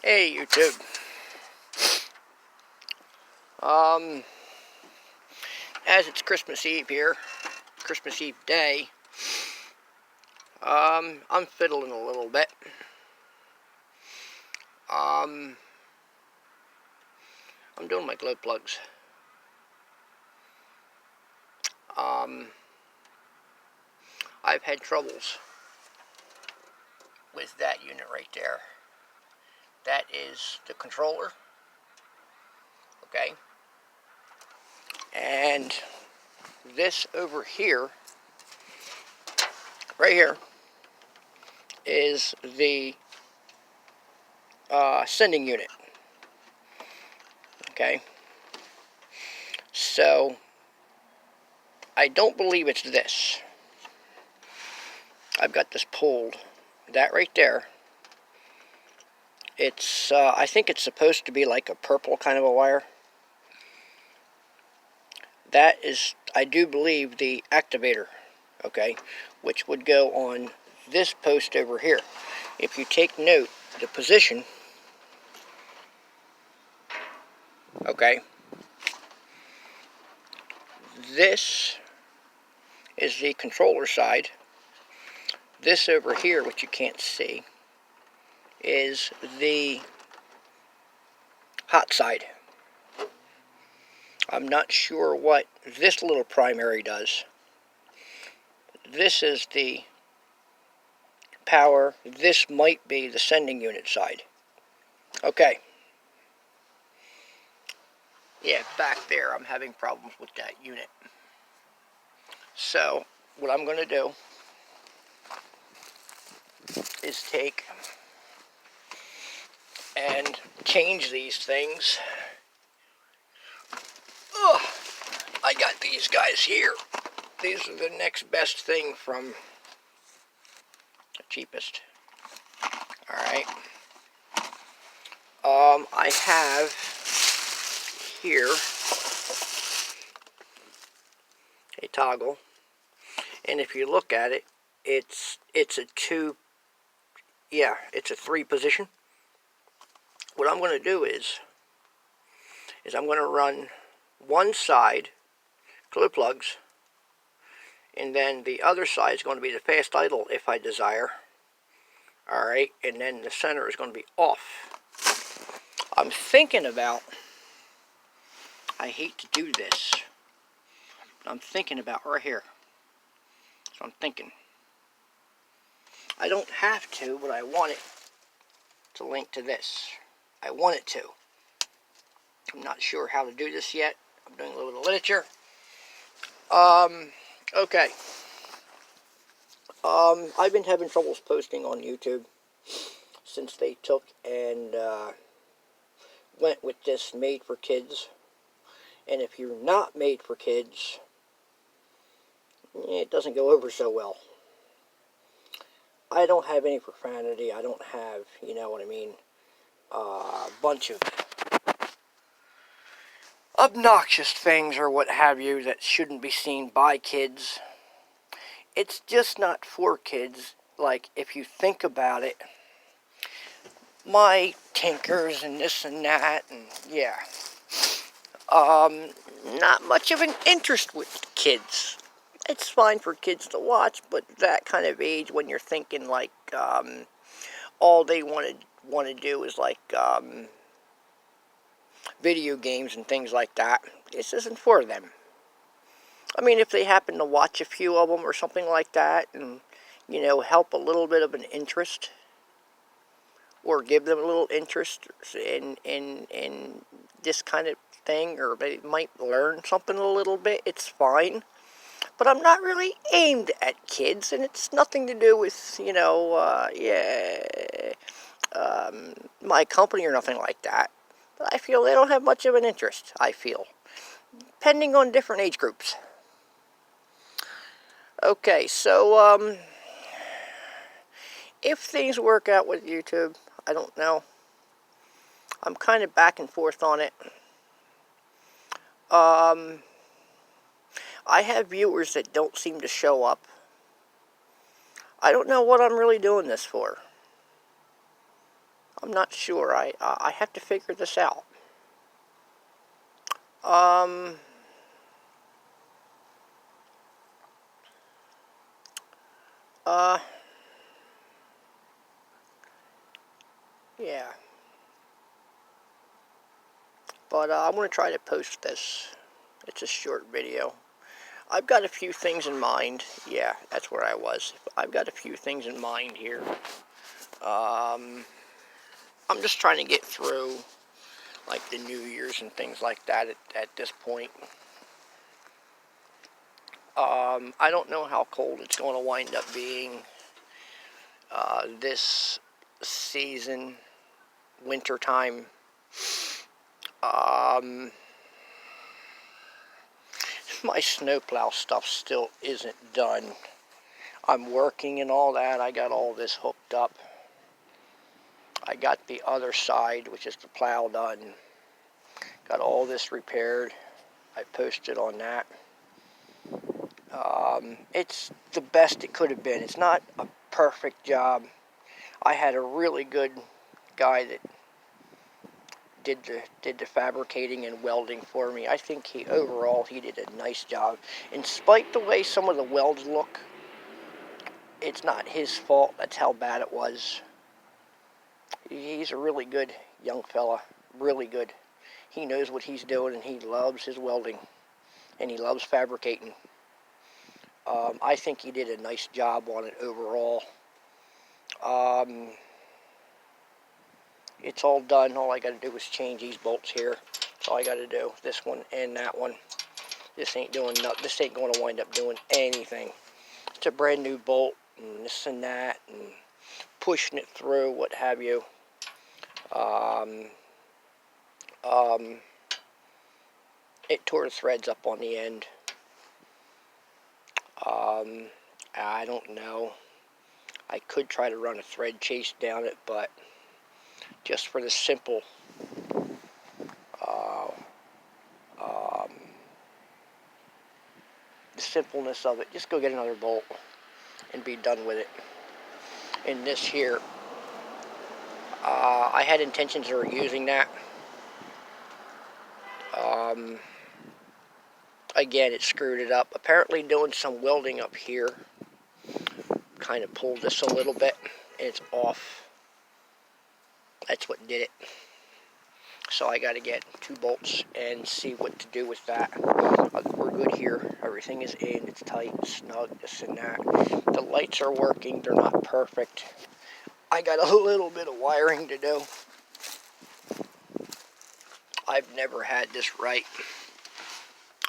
Hey YouTube. As it's Christmas Eve here, Christmas Eve day, I'm fiddling a little bit. I'm doing my glow plugs. I've had troubles with that unit right there. That is the controller. Okay. And this over here, right here, is the sending unit. Okay. So, I don't believe it's this. I've got this pulled. That right there. It's, I think it's supposed to be like a purple kind of a wire. That is, I do believe, the activator, okay, which would go on this post over here. If you take note, the position, okay, this is the controller side. This over here, which you can't see, is the hot side. I'm not sure what this little primary does. This is the power. This might be the sending unit side. Okay. Yeah, back there I'm having problems with that unit. So, what I'm going to do is take and change these things. Ugh, I got these guys here. These are the next best thing from the cheapest. Alright. I have here a toggle, and if you look at it, it's a it's a 3 position. What I'm going to do is I'm going to run one side glow plugs, and then the other side is going to be the fast idle if I desire. Alright, and then the center is going to be off. I'm thinking about, I hate to do this, but I'm thinking about right here. So I'm thinking, I don't have to, but I want it to link to this. I want it to. I'm not sure how to do this yet. I'm doing a little bit of literature. Okay. I've been having troubles posting on YouTube since they took and went with this made for kids. And if you're not made for kids, it doesn't go over so well. I don't have any profanity. I don't have, you know what I mean, a bunch of obnoxious things or what have you that shouldn't be seen by kids. It's just not for kids. Like, if you think about it, my tinkers and this and that, and yeah. Not much of an interest with kids. It's fine for kids to watch, but that kind of age when you're thinking like, all they want to do is like, video games and things like that, this isn't for them. I mean, if they happen to watch a few of them or something like that, and, you know, help a little bit of an interest, or give them a little interest in this kind of thing, or they might learn something a little bit, it's fine. But I'm not really aimed at kids, and it's nothing to do with, you know, my company or nothing like that. But I feel they don't have much of an interest, I feel. Depending on different age groups. Okay, so, if things work out with YouTube, I don't know. I'm kind of back and forth on it. I have viewers that don't seem to show up. I don't know what I'm really doing this for. I'm not sure. I have to figure this out. Uh, yeah. But I'm going to try to post this. It's a short video. I've got a few things in mind. Yeah, that's where I was. I've got a few things in mind here. I'm just trying to get through, like, the New Year's and things like that at this point. I don't know how cold it's going to wind up being this season, winter time. My snowplow stuff still isn't done. I'm working and all that. I got all this hooked up. I got the other side, which is the plow, done. Got all this repaired. I posted on that. It's the best it could have been. It's not a perfect job. I had a really good guy that did the fabricating and welding for me. I think overall he did a nice job. In spite the way some of the welds look, it's not his fault. That's how bad it was. He's a really good young fella. Really good. He knows what he's doing, and he loves his welding, and he loves fabricating. I think he did a nice job on it overall. It's all done. All I got to do is change these bolts here. That's all I got to do. This one and that one. This ain't doing nothing. This ain't going to wind up doing anything. It's a brand new bolt, and this and that, and pushing it through, what have you. It tore the threads up on the end. I don't know. I could try to run a thread chase down it, but just for the simple the simpleness of it, just go get another bolt and be done with it. In this here, I had intentions of using that. Again, it screwed it up. Apparently doing some welding up here kind of pulled this a little bit, and it's off. That's what did it. So I got to get 2 bolts and see what to do with that. We're good here. Everything is in. It's tight, snug, this and that. The lights are working. They're not perfect. I got a little bit of wiring to do. I've never had this right.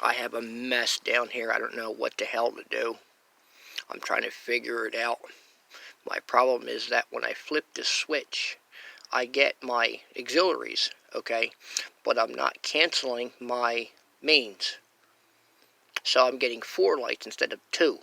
I have a mess down here. I don't know what the hell to do. I'm trying to figure it out. My problem is that when I flip this switch, I get my auxiliaries, okay? But I'm not canceling my mains. So I'm getting 4 lights instead of 2.